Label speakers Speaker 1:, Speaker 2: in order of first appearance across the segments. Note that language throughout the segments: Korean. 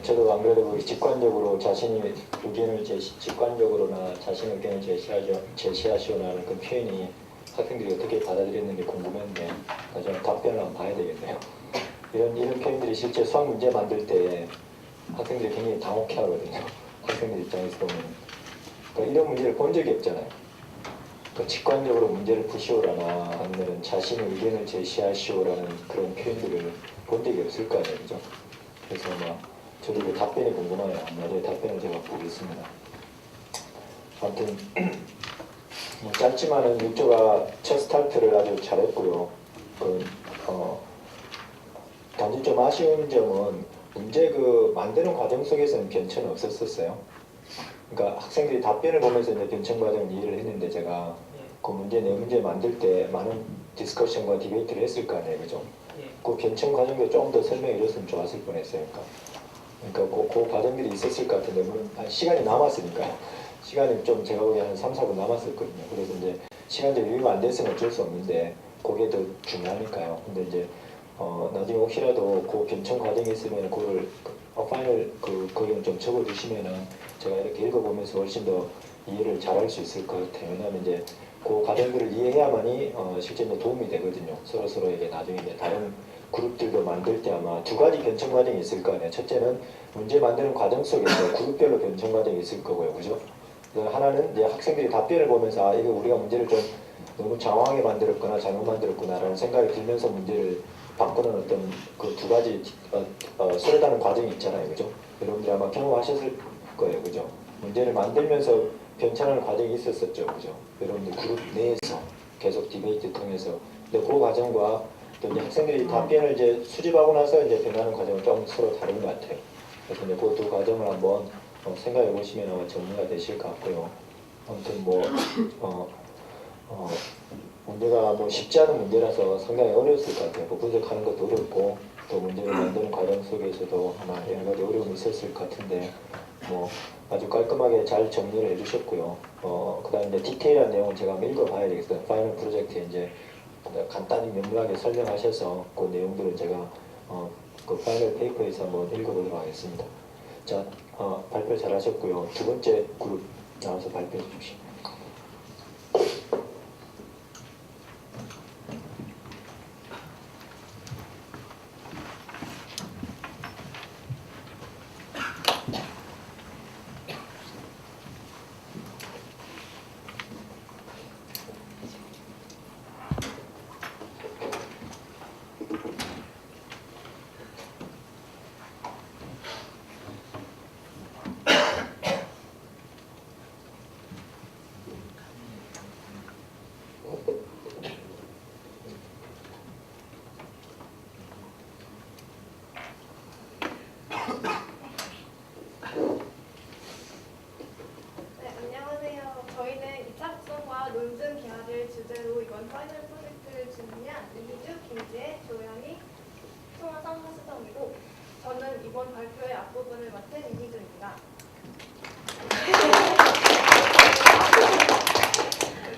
Speaker 1: 저도 안 그래도 직관적으로 자신이 의견을 직관적으로나 자신의 의견을 제시하시오라는 그 표현이 학생들이 어떻게 받아들였는지 궁금했는데 나중에 답변을 한번 봐야 되겠네요. 이런 표현들이 실제 수학 문제 만들 때 학생들이 굉장히 당혹해하거든요. 학생들 입장에서 보면 그러니까 이런 문제를 본 적이 없잖아요. 그러니까 직관적으로 문제를 푸시오라나 아니면 자신의 의견을 제시하시오라는 그런 표현들을 본 적이 없을 거 아니에요, 그죠? 그래서 저도 그 답변이 궁금해요. 나중에 답변을 제가 보겠습니다. 아무튼 짧지만은 육조가 첫 스타트를 아주 잘했고요. 단지 좀 아쉬운 점은 문제 만드는 과정 속에서는 변천은 없었어요. 그러니까 학생들이 답변을 보면서 이제 변천 과정을 이해를 했는데 제가 그 내 문제 만들 때 많은 디스커션과 디베이트를 했을 거 아니에요, 그죠? 그 변천 과정도 조금 더 설명해 줬으면 좋았을 뻔했어요. 그러니까 그 과정들이 있었을 것 같은데 물론 시간이 남았으니까요. 시간이 좀 제가 보기에 한 3, 4분 남았었거든요. 그래서 이제 시간적 여유가 안 됐으면 어쩔 수 없는데 그게 더 중요하니까요. 근데 이제 나중에 혹시라도 그 변천 과정이 있으면 그걸 파이널 거기는 좀 적어주시면은 제가 이렇게 읽어보면서 훨씬 더 이해를 잘할 수 있을 것 같아요. 왜냐하면 이제 그 과정들을 이해해야만이 실제 도움이 되거든요. 서로에게 나중에 이제 다른 그룹들도 만들 때 아마 두 가지 변천 과정이 있을 거 아니에요. 첫째는 문제 만드는 과정 속에서 그룹별로 변천 과정이 있을 거고요. 그죠? 하나는 이제 학생들이 답변을 보면서 이거 우리가 문제를 좀 너무 장황하게 만들었거나 잘못 만들었구나라는 생각이 들면서 문제를 바꾸는 어떤 그 두 가지 수렴하는 과정이 있잖아요. 그죠? 여러분들이 아마 경험하셨을 거예요. 그죠? 문제를 만들면서 변천하는 과정이 있었었죠. 그죠? 여러분들 그룹 내에서 계속 디베이트 통해서 근데 그 과정과 또 이제 학생들이 답변을 이제 수집하고 나서 이제 변하는 과정은 좀 서로 다른 것 같아요. 그래서 이제 그 두 과정을 한번 생각해 보시면 아마 정리가 되실 것 같고요. 아무튼 문제가 쉽지 않은 문제라서 상당히 어려웠을 것 같아요. 분석하는 것도 어렵고 또 문제를 만드는 과정 속에서도 아마 여러 가지 어려움이 있었을 것 같은데 아주 깔끔하게 잘 정리를 해주셨고요. 그다음 이제 디테일한 내용은 제가 한번 읽어봐야 되겠어요. 파이널 프로젝트에 이제 간단히 명료하게 설명하셔서 그 내용들을 제가 그 파이널 페이퍼에서 한번 읽어보도록 하겠습니다. 자, 발표 잘 하셨고요. 두 번째 그룹 나와서 발표해 주십시오.
Speaker 2: 논증 기하를 주제로 이번 파이널 프로젝트를 준비한 이희주, 김지혜, 조연희, 송하성, 하수정이고 저는 이번 발표의 앞부분을 맡은 이희주입니다.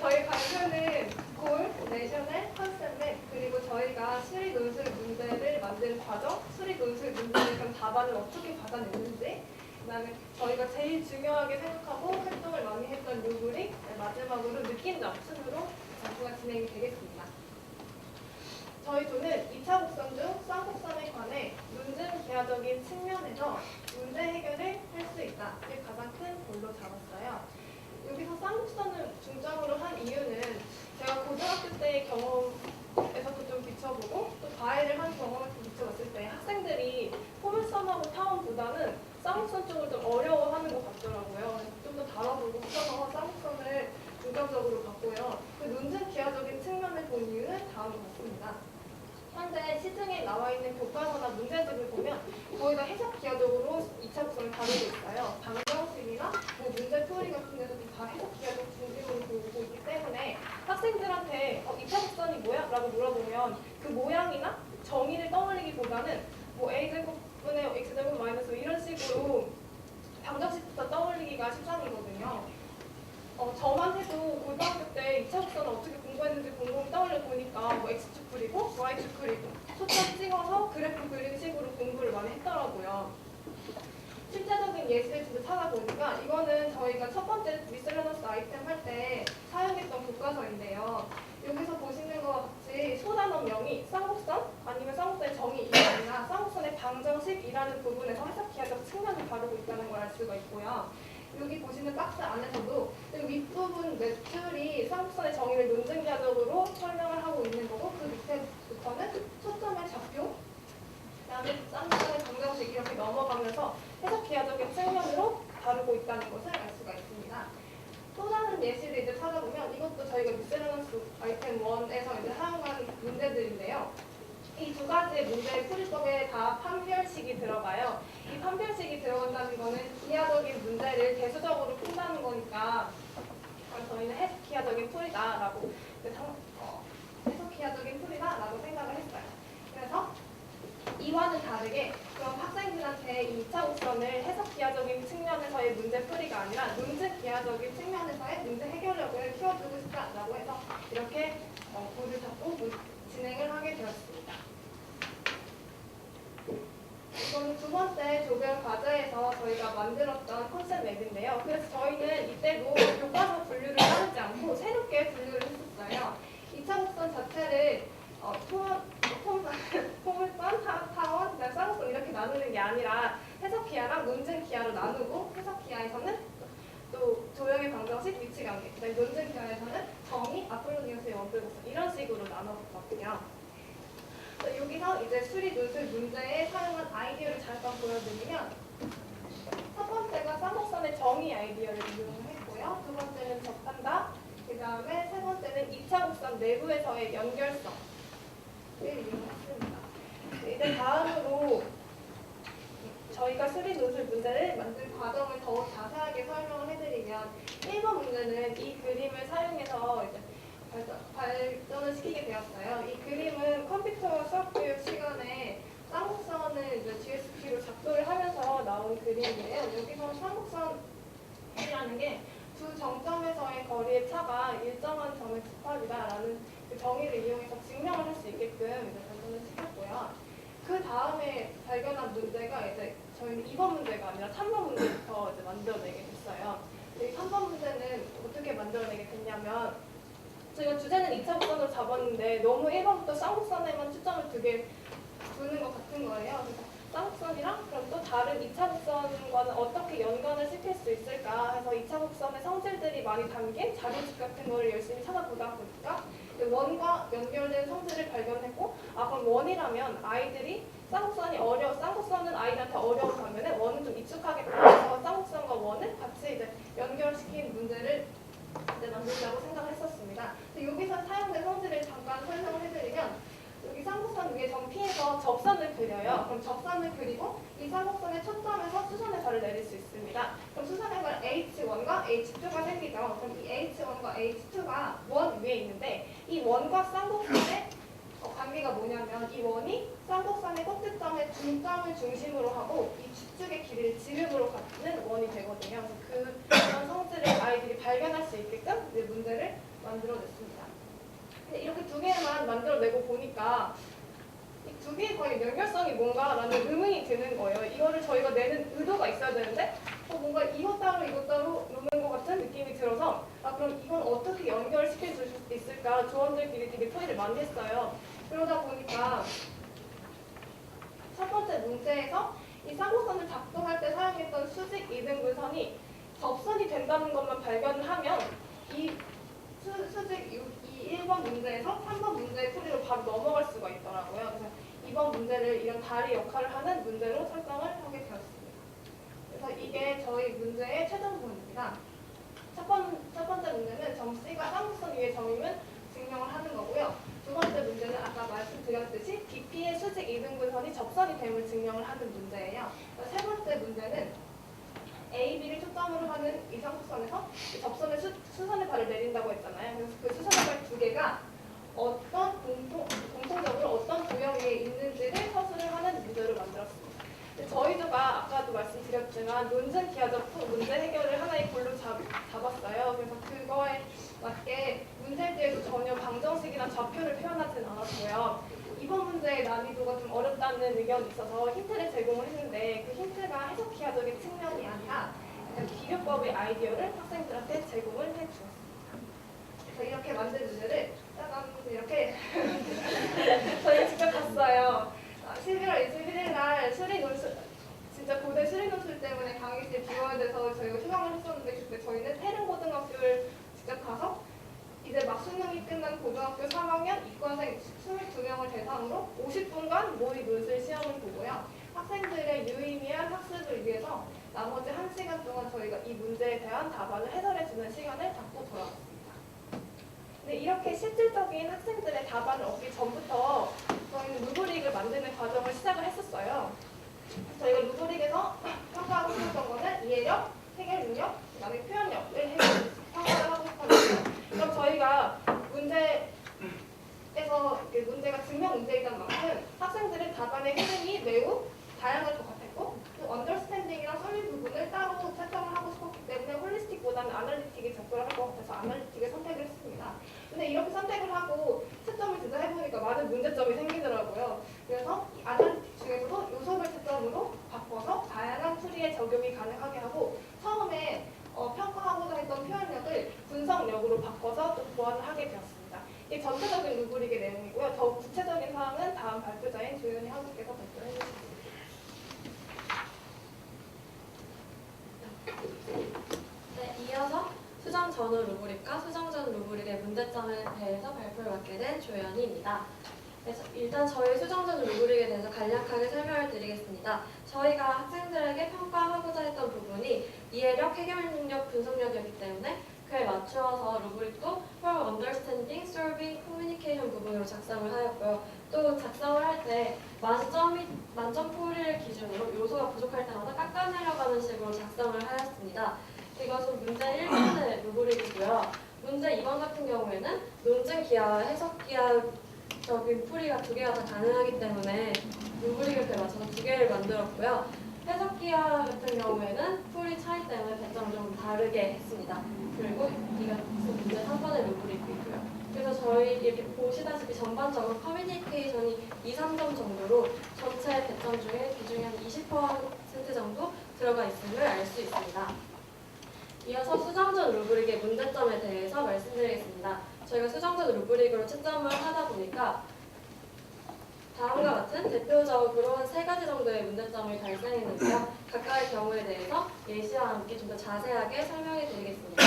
Speaker 2: 저희 발표는 골, 내셔널, 컨셉맵 그리고 저희가 수리 논술 문제를 만든 과정, 수리 논술 문제의 그런 답안을 어떻게 받아냈는지 그다음에 저희가 제일 중요하게 생각하고 활동을 많이 했던 루브릭 마지막으로 느낀 점 순으로 발표가 진행이 되겠습니다. 저희 조는 2차 곡선 중 쌍곡선에 관해 논증 기하적인 측면에서 문제 해결을 할 수 있다를 가장 큰 골로 잡았어요. 여기서 쌍곡선을 중점으로 한 이유는 제가 고등학교 때의 경험에서도 좀 비춰보고 또 과외를 한 경험을 좀 비춰봤을 때 학생들이 포물선하고 타원보다는 쌍곡선 쪽을 좀 어려워하는 것 같더라고요. 좀 더 다뤄보고 싶어서 쌍곡선을 중점적으로 봤고요. 그 논증 기하적인 측면을 본 이유는 다음과 같습니다. 현재 시중에 나와 있는 교과서나 문제집을 보면 거의 다 해석 기하적으로 2차 곡선을 다루고 있어요. 방정식이나 문제 풀이 같은 데서도 다 해석 기하적 중심으로 보고 있기 때문에 학생들한테 2차 곡선이 뭐야? 라고 물어보면 그 모양이나 정의를 떠올리기보다는 a제곱분의 x제곱 마이너스 이런 식으로 방정식부터 떠올리기가 십상이거든요. 저만 해도 고등학교 때 2차 곡선을 어떻게 공부했는지 곰곰이 떠올려 보니까 x축 그리고 y축 그리고 초점 찍어서 그래프 그리는 식으로 공부를 많이 했더라고요. 실제적인 예시를 진짜 찾아보니까 이거는 저희가 첫 번째 미셀러너스 아이템 할 때 사용했던 교과서인데요. 여기서 보시는 것과 같이 소단원명이 쌍곡선 아니면 쌍곡선의 정의이나 쌍곡선의 방정식이라는 부분에서 해석기하적 측면을 다루고 있다는 걸 알 수가 있고요. 여기 보시는 박스 안에서도 윗부분 매출이 쌍곡선의 정의를 논증기하적으로 설명을 하고 있는 거고 그 밑에부터는 초점의 좌표 그다음에 쌍곡선의 방정식 이렇게 넘어가면서 해석기하적인 측면으로 다루고 있다는 것을 알 수가 있습니다. 또 다른 예시를 이제 찾아보면 이것도 저희가 미셀러너스 아이템 1에서 이제 사용한 문제들인데요. 이 두 가지의 문제의 풀이법에 다 판별식이 들어가요. 이 판별식이 들어간다는 거는 기하적인 문제를 대수적으로 푼다는 거니까 저희는 해석기하적인 풀이다라고 해석기하적인 풀이다라고 생각을 했어요. 그래서 이와는 다르게 그럼 학생들한테 이 2차 곡선을 해석기하적인 측면에서의 문제 풀이가 아니라 논증기하적인 측면에서의 문제 해결력을 키워주고 싶다라고 해서 이렇게 볼을 잡고 진행을 하게 되었습니다. 이거는 두 번째 조별 과제에서 저희가 만들었던 컨셉 맵인데요. 그래서 저희는 이때도 교과서 분류를 따르지 않고 새롭게 분류를 했었어요. 2차 곡선 자체를 포물선, 타원, 쌍곡선 이렇게 나누는 게 아니라 해석기하랑 논증기하로 나누고 해석기하에서는 또 조형의 방정식, 위치관계, 논증기하에서는 정의, 아폴로니우스의 원뿔곡선 이런 식으로 나눠봤거든요. 여기서 이제 수리 논술 문제에 사용한 아이디어를 잠깐 보여드리면 첫 번째가 쌍곡선의 정의 아이디어를 이용했고요. 두 번째는 접한다. 그 다음에 세 번째는 2차 곡선 내부에서의 연결성을 이용했습니다. 이제 다음으로 저희가 수리 논술 문제를 만든 과정을 더욱 자세하게 설명을 해드리면 1번 문제는 이 그림을 사용해서 이제 발전을 시키게 되었어요. 이 그림은 컴퓨터 수학 교육 시간에 쌍곡선을 이제 GSP로 작도를 하면서 나온 그림인데요. 여기서 쌍곡선이라는 게 두 정점에서의 거리의 차가 일정한 점에 집합이다라는 그 정의를 이용해서 증명을 할 수 있게끔 이제 발전을 시켰고요. 그 다음에 발견한 문제가 이제 저희는 2번 문제가 아니라 3번 문제부터 이제 만들어내게 됐어요. 이 3번 문제는 어떻게 만들어내게 됐냐면 저희가 주제는 2차 곡선으로 잡았는데 너무 1번부터 쌍곡선에만 초점을 두는 것 같은 거예요. 그래서 쌍곡선이랑 그럼 또 다른 2차 곡선과는 어떻게 연관을 시킬 수 있을까 해서 2차 곡선의 성질들이 많이 담긴 자료집 같은 거를 열심히 찾아보다 보니까 원과 연결된 성질을 발견했고 그럼 원이라면 아이들이 쌍곡선은 아이들한테 어려운 반면에 원은 좀 익숙하겠다 해서 쌍곡선과 원을 같이 이제 연결시킨 문제를 만들자고 생각을 했었습니다. 여기서 사용된 성질을 잠깐 설명을 해드리면 여기 쌍곡선 위에 정피해서 접선을 그려요. 그럼 접선을 그리고 이 쌍곡선의 초점에서 수선의 발을 내릴 수 있습니다. 그럼 수선의 발 H1과 H2가 생기죠. 그럼 이 H1과 H2가 원 위에 있는데 이 원과 쌍곡선의 관계가 뭐냐면 이 원이 쌍곡선의 꼭지점의 중점을 중심으로 하고 이 뒤쪽의 길이를 지름으로 갖는 원이 되거든요. 그래서 그런 성질을 아이들이 발견할 수 있게끔 이제 문제를 만들어냈습니다. 근데 이렇게 두 개만 만들어내고 보니까 이 두 개의 과연 연결성이 뭔가라는 의문이 드는 거예요. 이거를 저희가 내는 의도가 있어야 되는데 뭔가 이것 따로 노는 것 같은 느낌이 들어서 그럼 이건 어떻게 연결시킬 수 있을까 조원들끼리 되게 토의를 많이 했어요. 그러다 보니까 첫 번째 문제에서 이 쌍곡선을 작동할 때 사용했던 수직 이등분선이 접선이 된다는 것만 발견을 하면 이 수직 이 1번 문제에서 3번 문제의 풀이로 바로 넘어갈 수가 있더라고요. 그래서 2번 문제를 이런 다리 역할을 하는 문제로 설정을 하게 되었습니다. 그래서 이게 저희 문제의 최종본입니다. 첫 번째 문제는 점 C가 쌍곡선 위의 점임을 증명을 하는 거고요. 두 번째 문제는 아까 말씀드렸듯이 BP의 수직 이등분선이 접선이 됨을 증명을 하는 문제예요. 세 번째 문제는 A, B를 초점으로 하는 이 쌍곡선에서 접선의 수선의 발을 내린다고 했잖아요. 그래서 그 수선의 발 두 개가 어떤 공통적으로 어떤 도형 위에 있는지를 서술을 하는 문제를 만들었습니다. 저희가 아까도 말씀드렸지만 논증 기하적 문제 해결을 하나의 골로 잡았어요. 그래서 그거에 맞게 문제지에도 전혀 방정식이나 좌표를 표현하진 않았고요. 이번 문제의 난이도가 좀 어렵다는 의견이 있어서 힌트를 제공을 했는데 그 힌트가 해석 기하적인 아이디어를 학생들한테 제공을 해주었습니다. 그래서 이렇게 만든 문제를 짜잔 이렇게 저희 직접 봤어요. 11월 21일 날 수리 논술 진짜 고대 수리 논술 때문에 강의실 비워야 돼서 저희가 휴강을 했었는데 그때 저희는 태릉고등학교를 직접 가서 이제 막 수능이 끝난 고등학교 3학년 이과생 22명을 대상으로 50분간 모의 논술 시험을 보고요. 학생들의 유의미한 학습을 위해서 나머지 1시간 동안 저희가 이 문제에 대한 답안을 해설해주는 시간을 갖고 돌아왔습니다. 근데 이렇게 실질적인 학생들의 답안을 얻기 전부터 저희는 루브릭을 만드는 과정을 시작을 했었어요. 저희가 루브릭에서 평가하고 싶었던 거는 이해력, 해결 능력, 그다음에 표현력을 평가를 하고 싶었는데 그럼 저희가 문제에서 문제가 증명 문제이던 만큼 학생들의 답안의 흐름이 매우 다양할 것 같았고 또 언더스탠딩이랑 설리 부분을 따로 채점을 하고 싶었기 때문에 홀리스틱보다는 아날리틱에 접근을 할 것 같아서 아날리틱을 선택을 했습니다. 근데 이렇게 선택을 하고 채점을 진짜 해보니까 많은 문제점이 생기더라고요. 그래서 이 아날리틱 중에서도 요소를 채점으로 바꿔서 다양한 풀이에 적용이 가능하게 하고 처음에 평가하고자 했던 표현력을 분석력으로 바꿔서 또 보완을 하게 되었습니다. 이 전체적인 루브릭의 내용이고요. 더 구체적인 사항은 다음 발표자인 조현희 학우께서 발표해 주시겠습니다.
Speaker 3: 네, 이어서 수정 전후 루브릭과 수정 전 루브릭의 문제점에 대해서 발표를 맡게 된 조연희입니다. 그래서 일단 저희 수정 전 루브릭에 대해서 간략하게 설명을 드리겠습니다. 저희가 학생들에게 평가하고자 했던 부분이 이해력, 해결 능력, 분석력이었기 때문에 그에 맞추어서 루브릭도 For Understanding, Solving, Communication 부분으로 작성을 하였고요. 또 작성을 할 때 만점 풀이를 기준으로 요소가 부족할 때마다 깎아내려가는 식으로 작성을 하였습니다. 이것은 문제 1번의 루브릭이고요. 문제 2번 같은 경우에는 논증 기하와 해석 기하적인 풀이가 두 개가 다 가능하기 때문에 루브릭을 그에 맞춰서 두 개를 만들었고요. 해석 기하 같은 경우에는 풀이 차이 때문에 배점을 좀 다르게 했습니다. 그리고 이것은 문제 3번의 루브릭이고요. 그래서 저희 이렇게 보시다시피 전반적으로 커뮤니케이션이 2, 3점 정도로 전체 배점 중에 비중이 한 20% 정도 들어가 있음을 알 수 있습니다. 이어서 수정전 루브릭의 문제점에 대해서 말씀드리겠습니다. 저희가 수정전 루브릭으로 채점을 하다 보니까 다음과 같은 대표적으로 한 3가지 정도의 문제점이 발생했는데요. 각각의 경우에 대해서 예시와 함께 좀 더 자세하게 설명해 드리겠습니다.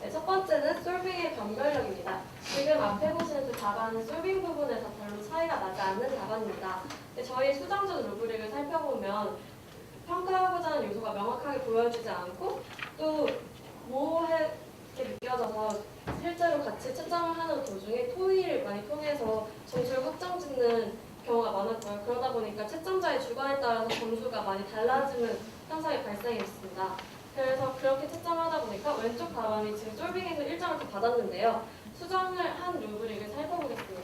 Speaker 3: 네, 첫 번째는 솔빙의 변별력입니다. 지금 앞에 보시는 그 답안은 솔빙 부분에서 별로 차이가 나지 않는 답안입니다. 저희 수정전 루브릭을 살펴보면 평가하고자 하는 요소가 명확하게 보여지지 않고 또 모호하게 느껴져서 실제로 같이 채점을 하는 도중에 토의를 많이 통해서 점수를 확정짓는 경우가 많았고요. 그러다 보니까 채점자의 주관에 따라서 점수가 많이 달라지는 현상이 발생했습니다. 그래서 그렇게 채점을 하다 보니까 왼쪽 답안이 지금 솔빙에서 1점을 더 받았는데요. 수정을 한 루브릭을 살펴보겠습니다.